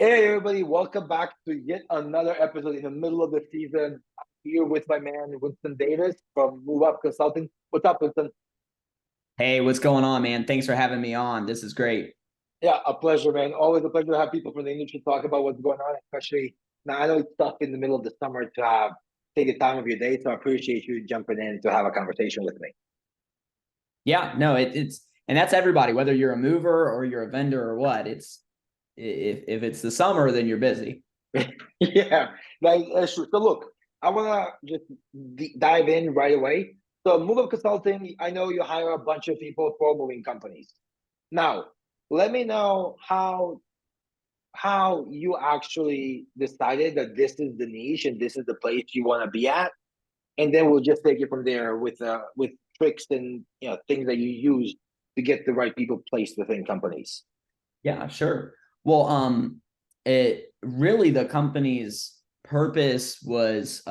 Hey everybody, welcome back to yet another episode in the middle of the season. I'm here with my man Winston Davis from Move Up Consulting. What's up, Winston? Hey, what's going on, man? Thanks for having me on. This is great. Yeah, a pleasure, man. Always a pleasure to have people from the industry talk about what's going on, especially now. I know it's tough in the middle of the summer to have take the time of your day, so I appreciate you jumping in to have a conversation with me. Yeah, no, it's and that's everybody, whether you're a mover or you're a vendor or what. It's if it's the summer, then you're busy. Yeah, that's true. So look, I want to just dive in right away. So Move Up Consulting, I know you hire a bunch of people for moving companies. Now, let me know how you actually decided that this is the niche and this is the place you want to be at, and then we'll just take it from there with tricks and things that you use to get the right people placed within companies. Yeah, sure. Well, it really the company's purpose was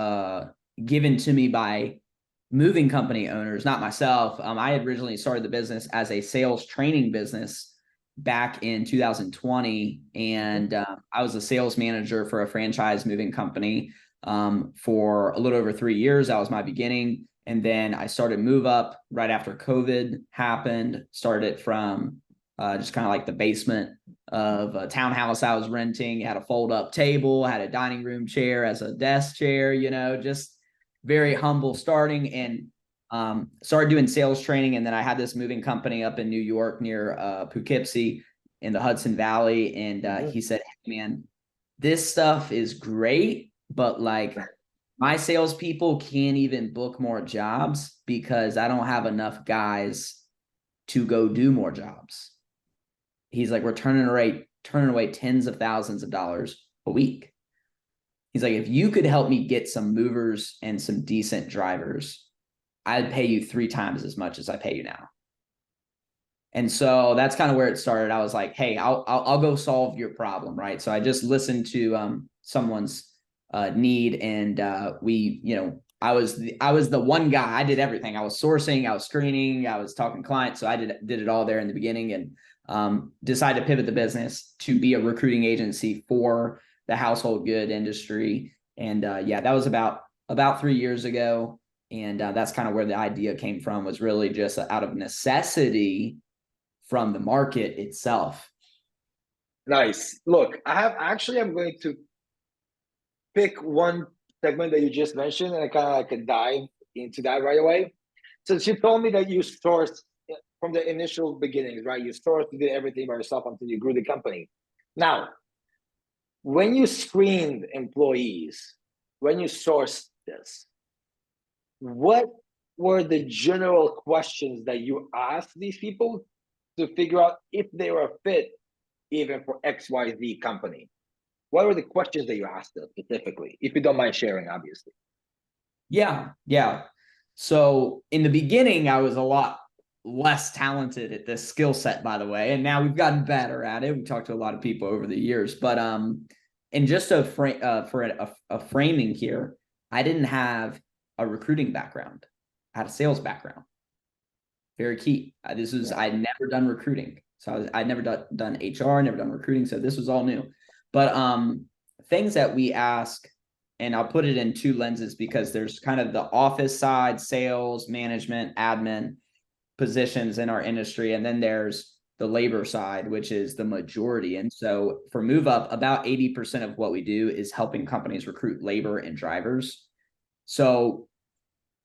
given to me by moving company owners, not myself. I had originally started the business as a sales training business back in 2020, and I was a sales manager for a franchise moving company for a little over 3 years. That was my beginning. And then I started Move Up right after COVID happened, started from just kind of like the basement of a townhouse I was renting. It had a fold up table, had a dining room chair as a desk chair, just very humble starting, and started doing sales training. And then I had this moving company up in New York near Poughkeepsie in the Hudson Valley. And he said, hey, man, this stuff is great, but like my salespeople can't even book more jobs because I don't have enough guys to go do more jobs. He's like, we're turning away tens of thousands of dollars a week. He's like, if you could help me get some movers and some decent drivers, I'd pay you 3 times as much as I pay you now. And so that's kind of where it started. I was like, hey, I'll go solve your problem, right? So I just listened to someone's need, and I was the one guy. I did everything. I was sourcing, I was screening, I was talking clients. So I did it all there in the beginning, and decided to pivot the business to be a recruiting agency for the household good industry. And yeah, that was about 3 years ago. And that's kind of where the idea came from, was really just out of necessity from the market itself. Nice. Look, I'm going to pick one segment that you just mentioned, and I kind of like can dive into that right away. So she told me that you sourced from the initial beginnings, right? You sourced, you did everything by yourself until you grew the company. Now, when you screened employees, when you sourced this, what were the general questions that you asked these people to figure out if they were a fit even for XYZ company? What were the questions that you asked them specifically, if you don't mind sharing, obviously? Yeah, yeah. So in the beginning, I was a lot less talented at this skill set, by the way, and now we've gotten better at it. We talked to a lot of people over the years, but and just for a framing here, I didn't have a recruiting background. I had a sales background. Very key. I'd never done recruiting, so I'd never done HR, never done recruiting, so this was all new. But things that we ask, and I'll put it in two lenses because there's kind of the office side, sales, management, admin positions in our industry, and then there's the labor side, which is the majority. And so for Move Up, about 80% of what we do is helping companies recruit labor and drivers. So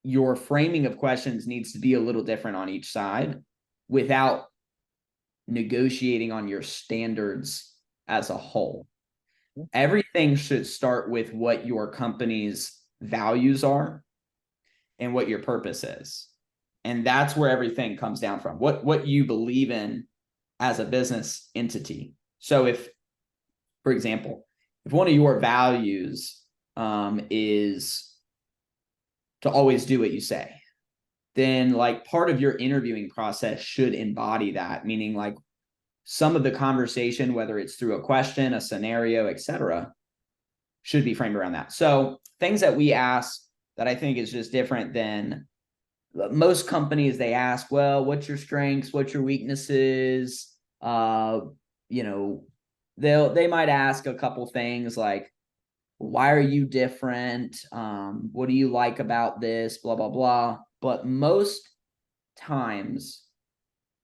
your framing of questions needs to be a little different on each side without negotiating on your standards as a whole. Everything should start with what your company's values are and what your purpose is. And that's where everything comes down from. What you believe in as a business entity. So if, for example, if one of your values is to always do what you say, then like part of your interviewing process should embody that, meaning like some of the conversation, whether it's through a question, a scenario, etc., should be framed around that. So things that we ask that I think is just different than most companies, they ask, well, what's your strengths? What's your weaknesses? You know, they might ask a couple things like, why are you different? What do you like about this? Blah, blah, blah. But most times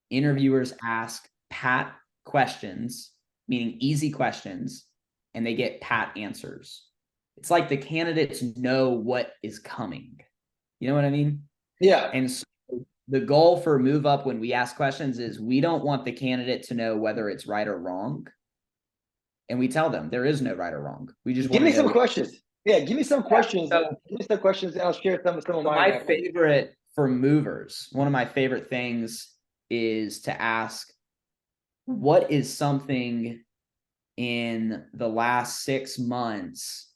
interviewers ask pat questions, meaning easy questions, and they get pat answers. It's like the candidates know what is coming. You know what I mean? Yeah. And so the goal for Move Up when we ask questions is we don't want the candidate to know whether it's right or wrong. And we tell them there is no right or wrong. We just Give want me to know some questions. Yeah, give me some questions. Give me some questions, and I'll share some of So mine. my favorite for movers, one of my favorite things is to ask, what is something in the last 6 months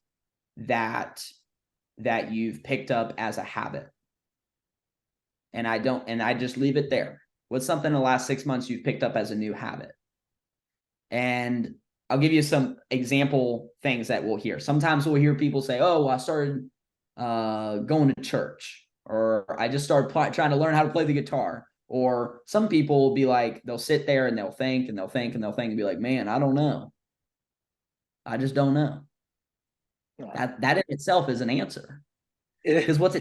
that you've picked up as a habit? And I just leave it there. What's something in the last 6 months you've picked up as a new habit? And I'll give you some example things that we'll hear. Sometimes we'll hear people say, oh, well, I started going to church, or I just started trying to learn how to play the guitar. Or some people will be like, they'll sit there and they'll think and they'll think and they'll think and be like, man, I don't know. I just don't know. Yeah. That in itself is an answer. Because what's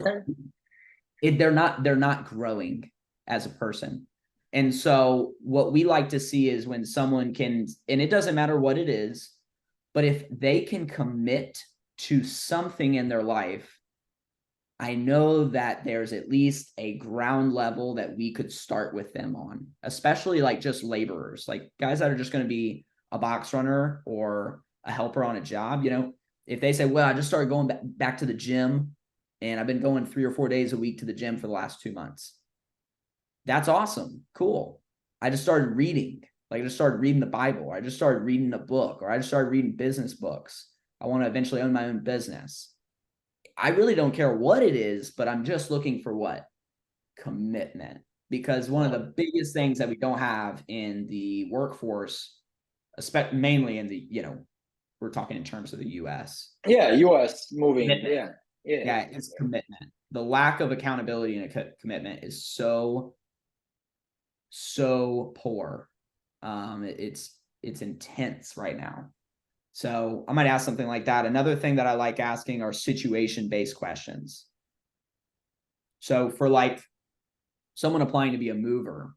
they're not growing as a person. And so what we like to see is when someone can, and it doesn't matter what it is, but if they can commit to something in their life, I know that there's at least a ground level that we could start with them on, especially like just laborers, like guys that are just going to be a box runner or a helper on a job. You know, if they say, well, I just started going back to the gym and I've been going 3 or 4 days a week to the gym for the last 2 months. That's awesome. Cool. I just started reading. Like I just started reading the Bible. I just started reading a book, or I just started reading business books. I want to eventually own my own business. I really don't care what it is, but I'm just looking for what? Commitment. Because one of the biggest things that we don't have in the workforce, mainly in the, we're talking in terms of the US. Yeah, US moving. Commitment. Yeah, it's commitment. The lack of accountability and commitment is so poor. It's intense right now. So I might ask something like that. Another thing that I like asking are situation-based questions. So for like someone applying to be a mover,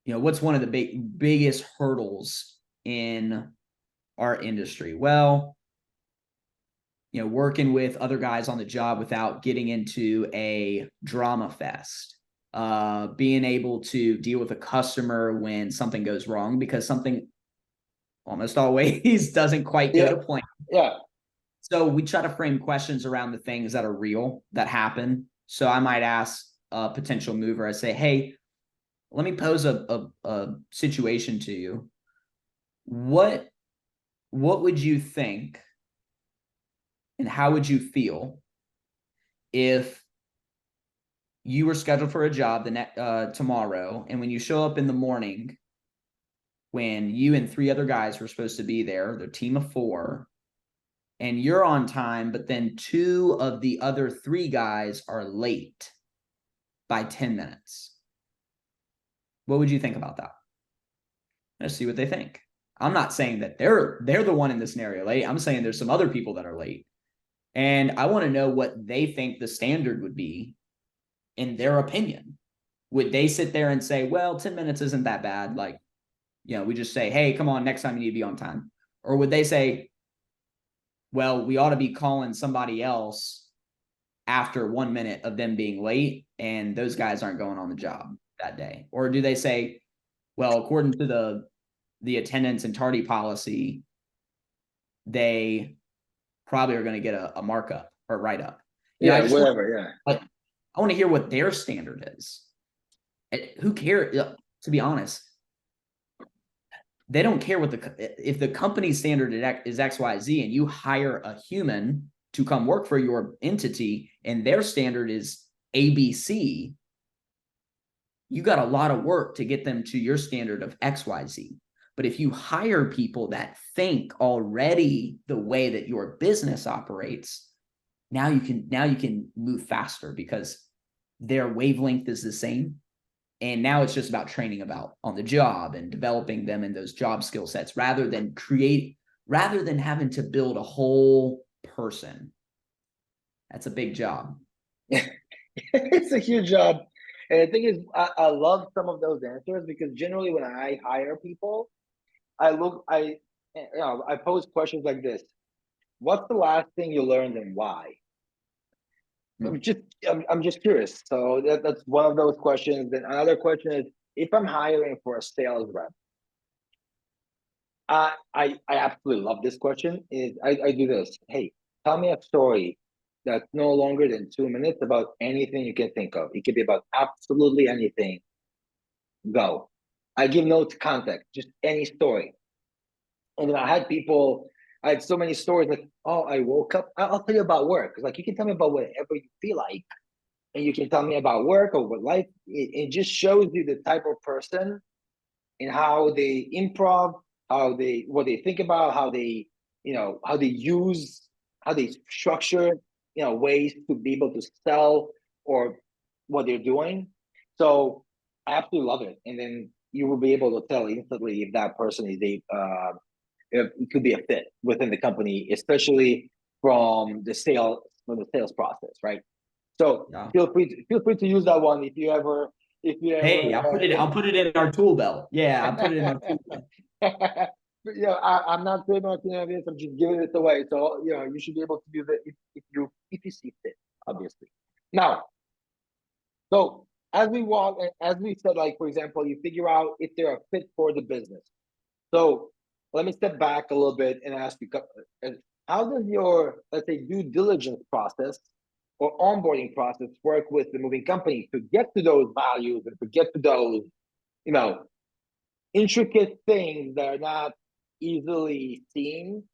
what's one of the biggest hurdles in our industry? Well, working with other guys on the job without getting into a drama fest, being able to deal with a customer when something goes wrong, because something almost always doesn't quite go to plan. Yeah. So we try to frame questions around the things that are real, that happen. So I might ask a potential mover, I say, hey, let me pose a situation to you. What would you think and how would you feel if you were scheduled for a job tomorrow, and when you show up in the morning, when you and 3 other guys were supposed to be there, the team of 4, and you're on time, but then 2 of the other 3 guys are late by 10 minutes. What would you think about that? Let's see what they think. I'm not saying that they're the one in the scenario late. I'm saying there's some other people that are late. And I want to know what they think the standard would be in their opinion. Would they sit there and say, well, 10 minutes isn't that bad? Like, we just say, hey, come on, next time you need to be on time. Or would they say, well, we ought to be calling somebody else after 1 minute of them being late, and those guys aren't going on the job that day? Or do they say, well, according to the attendance and tardy policy, they probably are going to get a markup or write-up? Whatever. But I want to hear what their standard is. Who cares? To be honest, they don't care if the company standard is XYZ, and you hire a human to come work for your entity and their standard is ABC, you got a lot of work to get them to your standard of XYZ. But if you hire people that think already the way that your business operates, now you can move faster because their wavelength is the same. And now it's just about training about on the job and developing them in those job skill sets rather than having to build a whole person. That's a big job. It's a huge job. And the thing is, I love some of those answers because generally when I hire people, I pose questions like this. What's the last thing you learned and why? I'm just curious. So that's one of those questions. Then another question is, if I'm hiring for a sales rep, I absolutely love this question. I do this. Hey, tell me a story that's no longer than 2 minutes about anything you can think of. It could be about absolutely anything. Go. I give no context, just any story. And then I had so many stories like, oh, I woke up. I'll tell you about work. Like you can tell me about whatever you feel like, and you can tell me about work or what life. It just shows you the type of person and how they improv, what they think about, how they how they structure ways to be able to sell or what they're doing. So I absolutely love it, and then you will be able to tell instantly if that person is if it could be a fit within the company, especially from the sales process, right? So Yeah. feel free to use that one if you Hey, ever I'll put it in our tool belt. Yeah, I'll put it in our tool belt. But, I'm not trademarking any of this. I'm just giving it away. So you should be able to use it if you see fit, obviously. Now, so as we said, like for example, you figure out if they're a fit for the business. So let me step back a little bit and ask you, how does your, let's say, due diligence process or onboarding process work with the moving company to get to those values and to get to those, you know, intricate things that are not easily seen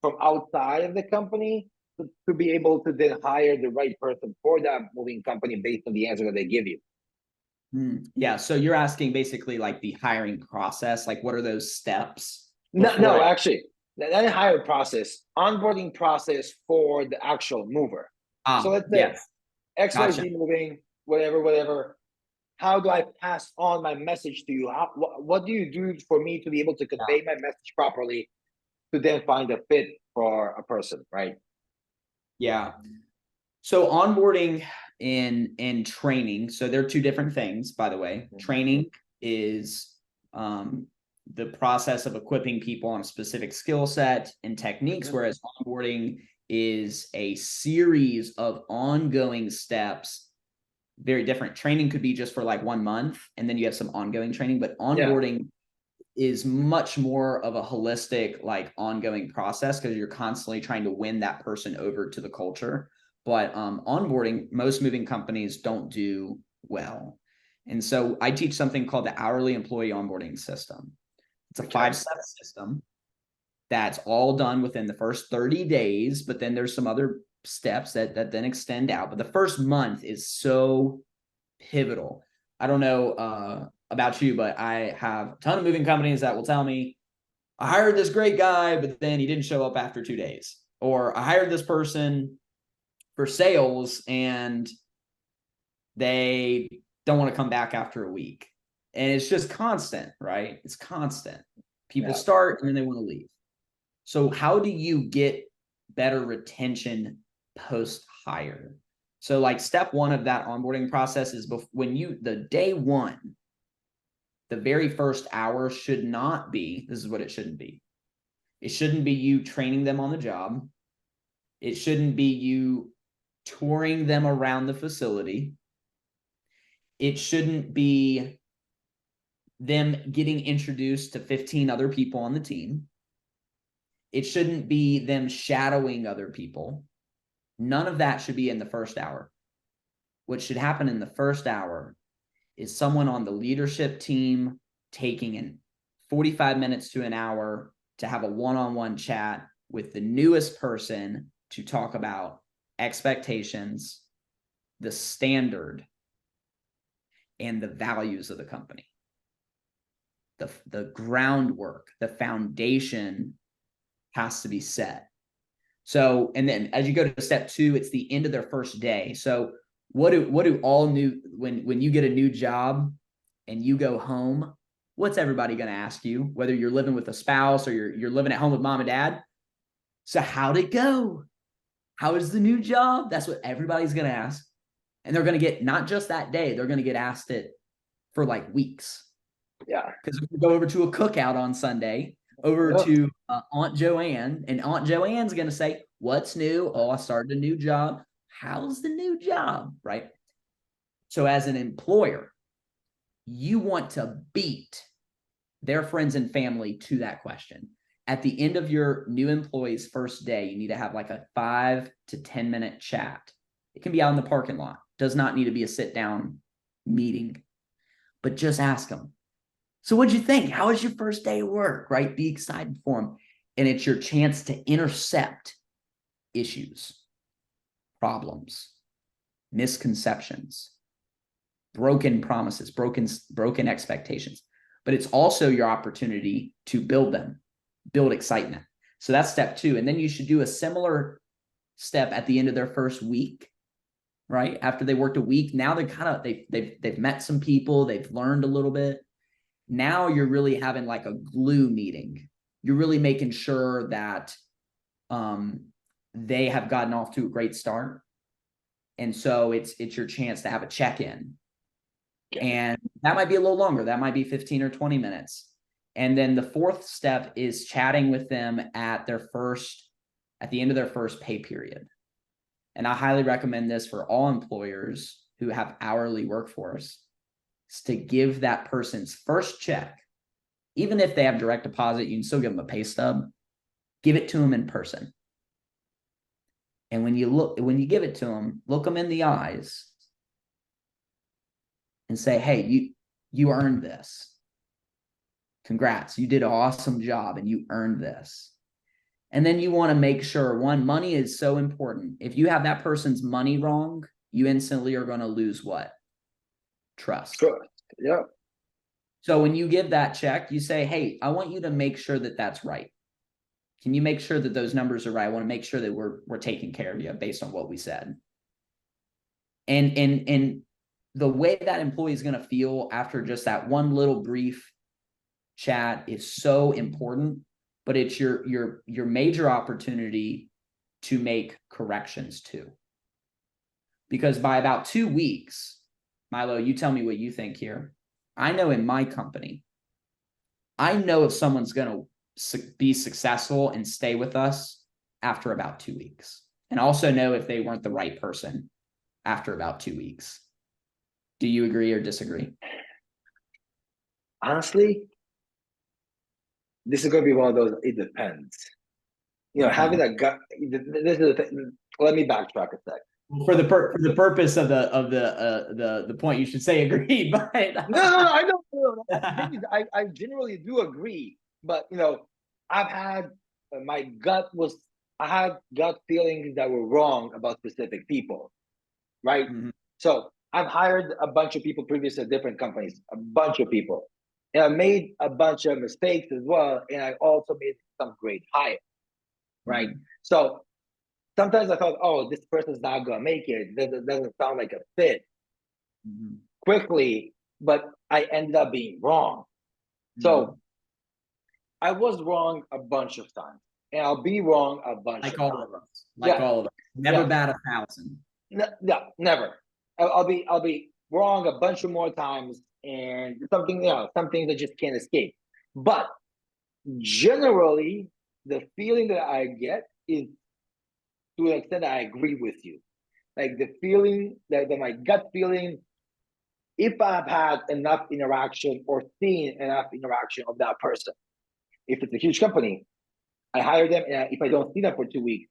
from outside of the company to be able to then hire the right person for that moving company based on the answer that they give you? Yeah. So you're asking basically like the hiring process, like what are those steps No, before? actually, that hire process, onboarding process for the actual mover. So let's say Yes. Gotcha. XYZ moving, whatever. How do I pass on my message to you? What do you do for me to be able to convey my message properly to then find a fit for a person, right? Yeah. So onboarding and training. So they're two different things, by the way. Training is the process of equipping people on a specific skill set and techniques, whereas onboarding is a series of ongoing steps. Very different. Training could be just for like 1 month, and then you have some ongoing training, but onboarding is much more of a holistic, like ongoing process because you're constantly trying to win that person over to the culture. But onboarding, most moving companies don't do well. And so I teach something called the hourly employee onboarding system. It's a 5-step system that's all done within the first 30 days, but then there's some other steps that then extend out. But the first month is so pivotal. I don't know about you, but I have a ton of moving companies that will tell me, I hired this great guy, but then he didn't show up after 2 days. Or I hired this person for sales and they don't want to come back after a week. And it's just constant, right? It's constant. People start and then they want to leave. So how do you get better retention post hire? So like step one of that onboarding process is when the day one, the very first hour should not be, this is what it shouldn't be. It shouldn't be you training them on the job. It shouldn't be you touring them around the facility. It shouldn't be them getting introduced to 15 other people on the team. It shouldn't be them shadowing other people. None of that should be in the first hour. What should happen in the first hour is someone on the leadership team taking in 45 minutes to an hour to have a one-on-one chat with the newest person to talk about expectations, the standard, and the values of the company. The groundwork, the foundation has to be set. So, and then as you go to step two, it's the end of their first day. So what do all new, when you get a new job, and you go home, what's everybody going to ask you? Whether you're living with a spouse or you're living at home with mom and dad. So how'd it go? How is the new job? That's what everybody's going to ask. And they're going to get, not just that day, they're going to get asked it for like weeks. Yeah. Because we go over to a cookout on Sunday, over to Aunt Joanne, and Aunt Joanne's going to say, what's new? Oh, I started a new job. How's the new job? Right? So as an employer, you want to beat their friends and family to that question. At the end of your new employee's first day, you need to have like a 5 to 10 minute chat. It can be out in the parking lot. Does not need to be a sit down meeting, but just ask them. So what'd you think? How was your first day of work, right? Be excited for them. And it's your chance to intercept issues, problems, misconceptions, broken promises, broken expectations. But it's also your opportunity to build them, build excitement. So that's step 2. And then you should do a similar step at the end of their first week, right? After they worked a week, now they're kind of, they've met some people, they've learned a little bit. Now you're really having like a glue meeting. You're really making sure that they have gotten off to a great start. And so it's your chance to have a check-in. And that might be a little longer. That might be 15 or 20 minutes. And then the 4th step is chatting with them at the end of their first pay period. And I highly recommend this for all employers who have hourly workforce, is to give that person's first check, even if they have direct deposit, you can still give them a pay stub, give it to them in person. And when you give it to them, look them in the eyes and say, hey, you earned this. Congrats. You did an awesome job and you earned this. And then you want to make sure, one, money is so important. If you have that person's money wrong, you instantly are going to lose what? Trust. Trust. Yeah. So when you give that check, you say, hey, I want you to make sure that that's right. Can you make sure that those numbers are right? I want to make sure that we're taking care of you based on what we said. And the way that employee is going to feel after just that one little brief chat is so important, but it's your major opportunity to make corrections too. Because by about 2 weeks, Milo, you tell me what you think here. I know in my company, I know if someone's going to be successful and stay with us after about 2 weeks, and also know if they weren't the right person after about 2 weeks. Do you agree or disagree? Honestly, this is going to be one of those, it depends. Having a gut, this is the thing. Let me backtrack a sec. For the purpose of the point, you should say agree, but no, I don't know. I generally do agree, but I've had I had gut feelings that were wrong about specific people, right? Mm-hmm. So I've hired a bunch of people previously at different companies, a bunch of people, and I made a bunch of mistakes as well, and I also made some great hires, right? Mm-hmm. So sometimes I thought, oh, this person's not gonna make it. It doesn't sound like a fit quickly, but I ended up being wrong. So I was wrong a bunch of times, and I'll be wrong a bunch of times. All of us. Never bat 1,000. No, never. I'll be wrong a bunch of more times, and some things I just can't escape. But generally, the feeling that I get is, to an extent, I agree with you. Like the feeling that my gut feeling, if I've had enough interaction or seen enough interaction of that person, if it's a huge company, I hire them, and if I don't see them for 2 weeks,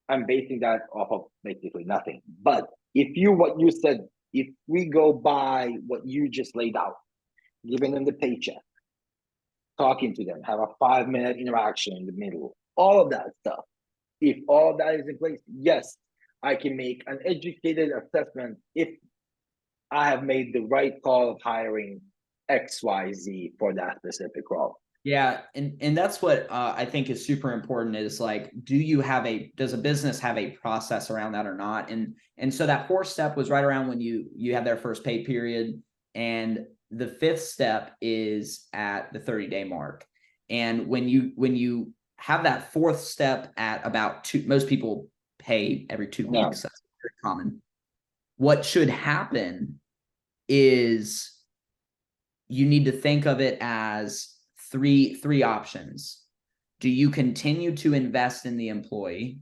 I'm basing that off of basically nothing. But what you said, if we go by what you just laid out, giving them the paycheck, talking to them, have a 5-minute interaction in the middle, all of that stuff, if all of that is in place, yes, I can make an educated assessment if I have made the right call of hiring XYZ for that specific role. Yeah. And that's what I think is super important, is like, does a business have a process around that or not? And so that 4th step was right around when you had their first pay period. And the fifth step is at the 30-day mark. And when you have that fourth step at about most people pay every 2 weeks. That's very common. What should happen is you need to think of it as three options. Do you continue to invest in the employee?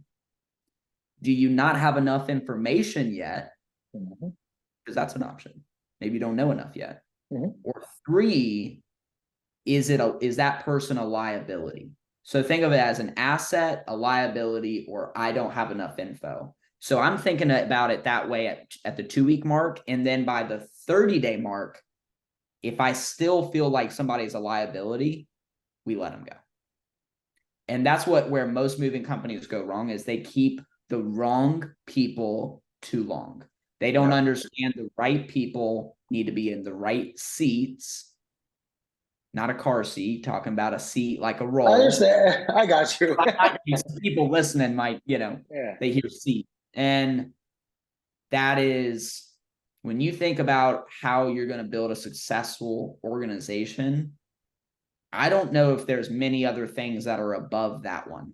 Do you not have enough information yet? Because that's an option. Maybe you don't know enough yet. Or 3, is that person a liability? So think of it as an asset, a liability, or I don't have enough info. So I'm thinking about it that way at the 2-week mark. And then by the 30-day mark, if I still feel like somebody's a liability, we let them go. And that's where most moving companies go wrong, is they keep the wrong people too long. They don't understand the right people need to be in the right seats, not a car seat, talking about a seat like a role. I understand. I got you. People listening might, they hear seat. And that is, when you think about how you're going to build a successful organization, I don't know if there's many other things that are above that one.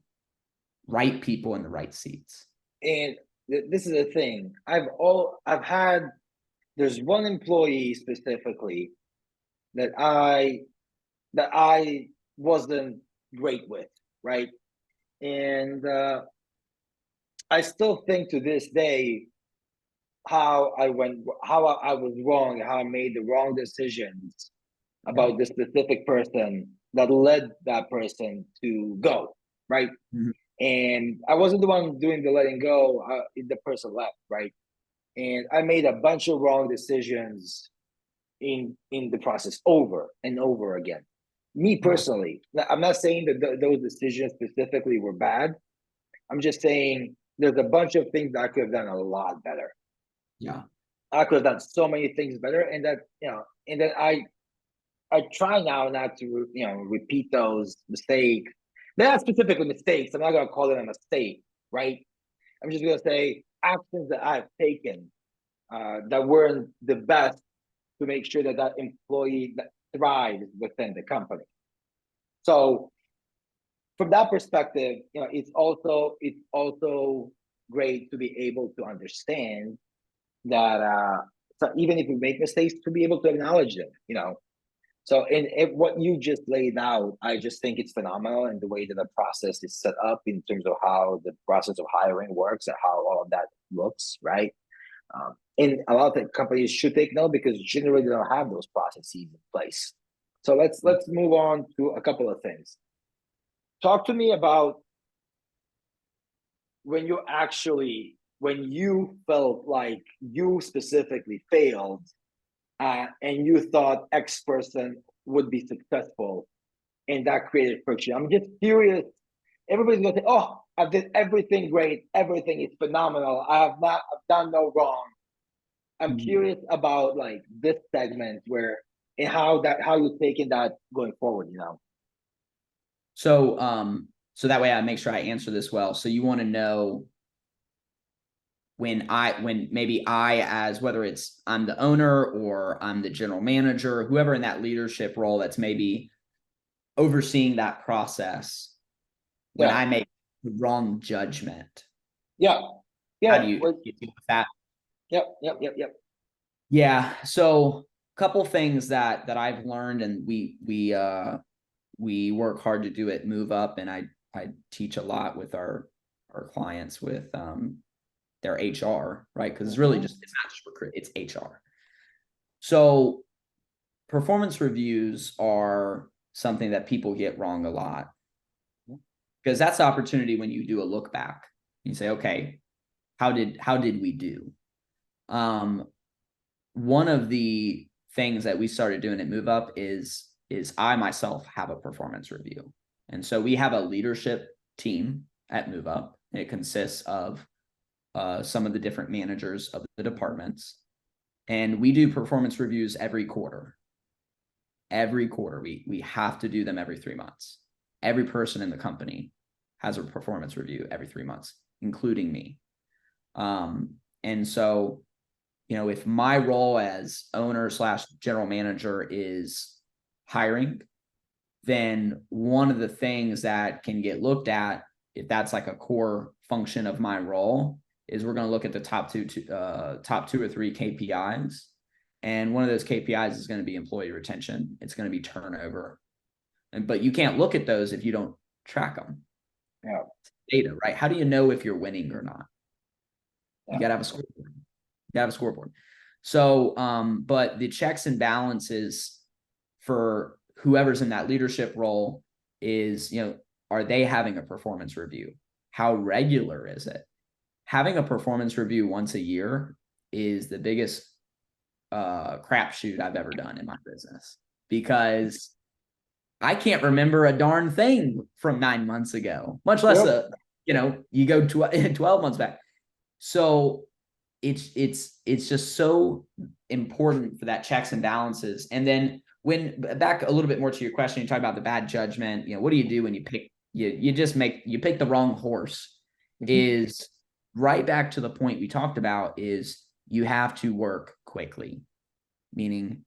Right people in the right seats. And this is the thing. There's one employee specifically that I wasn't great with, right? And I still think to this day how I was wrong, how I made the wrong decisions about the specific person that led that person to go, right? And I wasn't the one doing the letting go. The person left, right? And I made a bunch of wrong decisions in the process over and over again. Me personally, I'm not saying that those decisions specifically were bad. I'm just saying there's a bunch of things that I could have done a lot better. Yeah. I could have done so many things better. And that, and then I try now not to, repeat those mistakes. They're not specifically mistakes. I'm not going to call it a mistake, right? I'm just going to say actions that I've taken that weren't the best to make sure that employee that thrives within the company. So from that perspective, it's also great to be able to understand that so even if we make mistakes, to be able to acknowledge them, So in what you just laid out, I just think it's phenomenal, and the way that the process is set up in terms of how the process of hiring works and how all of that looks, right? And a lot of companies should take note, because generally they don't have those processes in place. So let's move on to a couple of things. Talk to me about when you felt like you specifically failed, and you thought X person would be successful, and that created friction. I'm just curious. Everybody's going to say, "Oh, I did everything great. Everything is phenomenal. I've done no wrong." I'm curious about like this segment and how you're taking that going forward. So that way I make sure I answer this well. So you want to know when maybe as whether it's I'm the owner or I'm the general manager, whoever in that leadership role that's maybe overseeing that process, when I make the wrong judgment. Yeah. How do you deal with that? Yep. Yeah. So a couple things that I've learned, and we work hard to do it, move up, and I teach a lot with our clients with their HR, right? Because it's really it's not just recruit, it's HR. So performance reviews are something that people get wrong a lot, because that's the opportunity when you do a look back. You say, okay, how did we do? One of the things that we started doing at Move Up is I myself have a performance review. And so we have a leadership team at Move Up. And it consists of some of the different managers of the departments. And we do performance reviews every quarter. Every quarter, we have to do them every 3 months. Every person in the company has a performance review every 3 months, including me. And so if my role as owner / general manager is hiring, then one of the things that can get looked at, if that's like a core function of my role, is we're going to look at the top two or three KPIs. And one of those KPIs is going to be employee retention. It's going to be turnover. But you can't look at those if you don't track them. Yeah. Data, right? How do you know if you're winning or not? You got to have a scoreboard. You got to have a scoreboard. So, but the checks and balances for whoever's in that leadership role is, are they having a performance review? How regular is it? Having a performance review once a year is the biggest crapshoot I've ever done in my business, because I can't remember a darn thing from 9 months ago, much less you go 12 months back. So it's just so important for that checks and balances. And then when back a little bit more to your question, you talk about the bad judgment. What do you do when you pick you pick the wrong horse? Is right back to the point we talked about, is you have to work quickly, meaning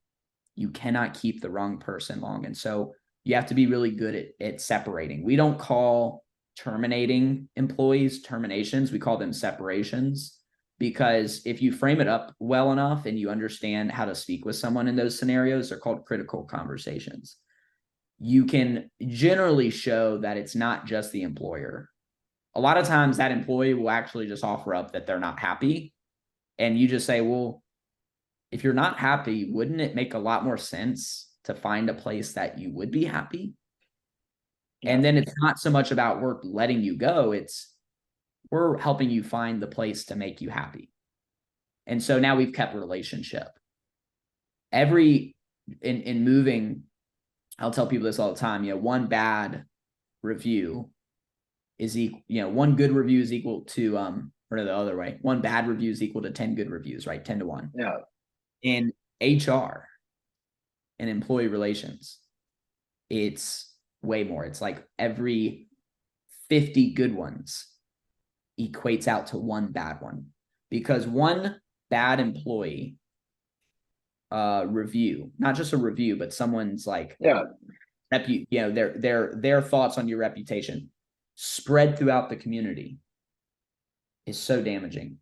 you cannot keep the wrong person long. And so you have to be really good at separating. We don't call terminating employees terminations. We call them separations, because if you frame it up well enough and you understand how to speak with someone in those scenarios, they're called critical conversations. You can generally show that it's not just the employer. A lot of times that employee will actually just offer up that they're not happy. And you just say, well, if you're not happy, wouldn't it make a lot more sense to find a place that you would be happy? Yeah. And then it's not so much about work letting you go. It's we're helping you find the place to make you happy. And so now we've kept relationship. In moving, I'll tell people this all the time, one bad review is equal, one good review is equal to, or the other way, one bad review is equal to 10 good reviews, right? 10 to 1. Yeah. In HR and employee relations, it's way more. It's like every 50 good ones equates out to one bad one, because one bad employee review, not just a review, but someone's like, their thoughts on your reputation spread throughout the community is so damaging.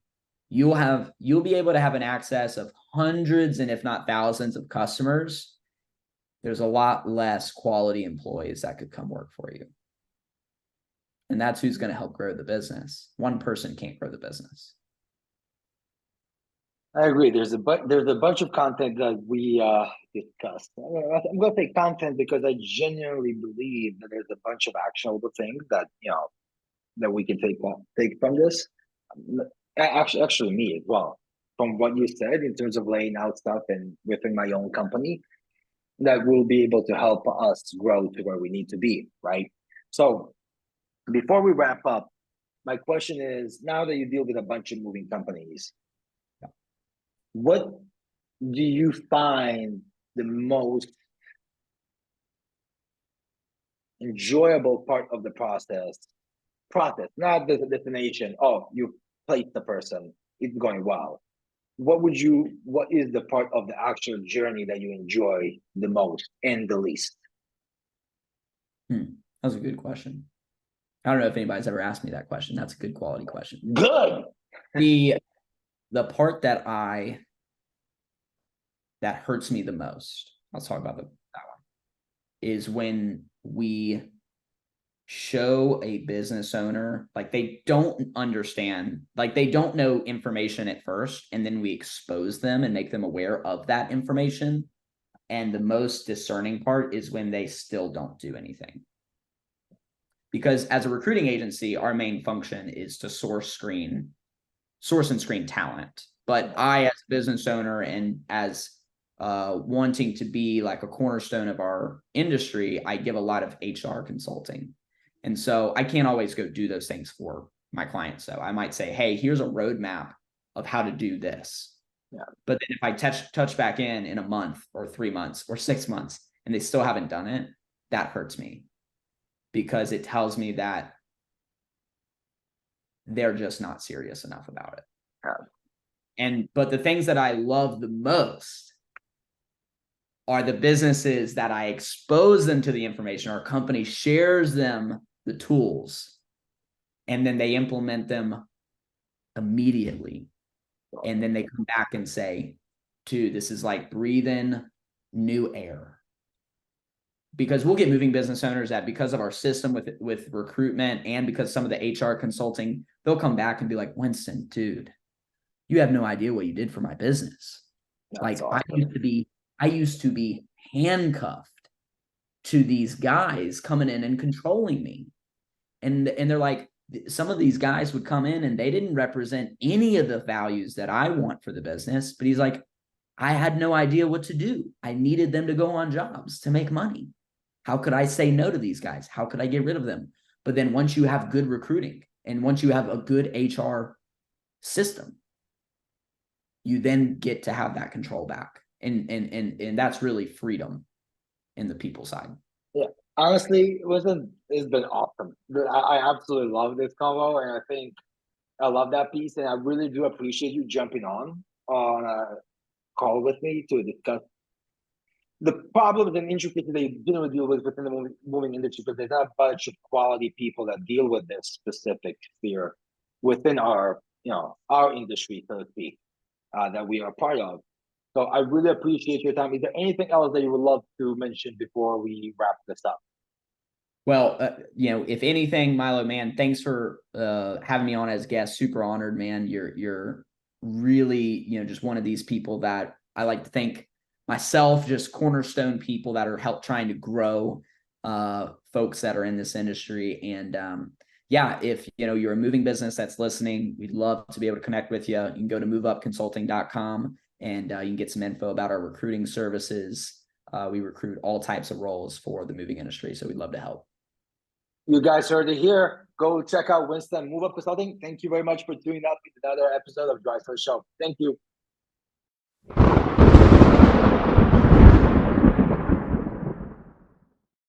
You'll be able to have an access of hundreds and if not thousands of customers. There's a lot less quality employees that could come work for you. And that's who's going to help grow the business. One person can't grow the business. I agree. There's a bunch of content that we discussed. I'm going to say content because I genuinely believe that there's a bunch of actionable things that that we can take from this. Actually, me as well. From what you said in terms of laying out stuff and within my own company, that will be able to help us grow to where we need to be, right? So before we wrap up, my question is, now that you deal with a bunch of moving companies, what do you find the most enjoyable part of the process, not the destination? Oh, you placed the person, it's going well. What is the part of the actual journey that you enjoy the most and the least? That's a good question. I don't know if anybody's ever asked me that question. That's a good quality question. Good. The part that hurts me the most, let's talk about that one, is when we show a business owner, like they don't understand, like they don't know information at first, and then we expose them and make them aware of that information. And the most discerning part is when they still don't do anything. Because as a recruiting agency, our main function is to source and screen talent. But I, as a business owner and as wanting to be like a cornerstone of our industry, I give a lot of HR consulting. And so I can't always go do those things for my clients. So I might say, hey, here's a roadmap of how to do this. Yeah. But then if I touch back in a month or 3 months or 6 months and they still haven't done it, that hurts me, because it tells me that they're just not serious enough about it. But the things that I love the most are the businesses that I expose them to the information. Our company shares them the tools, and then they implement them immediately. And then they come back and say, dude, this is like breathing new air. Because we'll get moving business owners that, because of our system with recruitment and because some of the HR consulting, they'll come back and be like, Winston, dude, you have no idea what you did for my business. That's awesome. I used to be handcuffed to these guys coming in and controlling me. And they're like, some of these guys would come in and they didn't represent any of the values that I want for the business. But he's like, I had no idea what to do. I needed them to go on jobs to make money. How could I say no to these guys? How could I get rid of them? But then once you have good recruiting and once you have a good HR system, you then get to have that control back. And that's really freedom in the people side. Yeah. Honestly, it's been awesome. I absolutely love this combo, and I think I love that piece, and I really do appreciate you jumping on a call with me to discuss the problems and intricacies that you didn't deal with within the moving industry, because there's not a bunch of quality people that deal with this specific sphere within our industry, so to speak, that we are part of. So I really appreciate your time. Is there anything else that you would love to mention before we wrap this up? Well, if anything, Milo, man, thanks for having me on as guest. Super honored, man. You're really, just one of these people that I like to think myself, just cornerstone people that are trying to grow folks that are in this industry. And if you're a moving business that's listening, we'd love to be able to connect with you. You can go to moveupconsulting.com and you can get some info about our recruiting services. We recruit all types of roles for the moving industry, so we'd love to help. You guys heard it here. Go check out Winston Move Up Consulting. Thank you very much for tuning up in another episode of DriveSales Show. Thank you.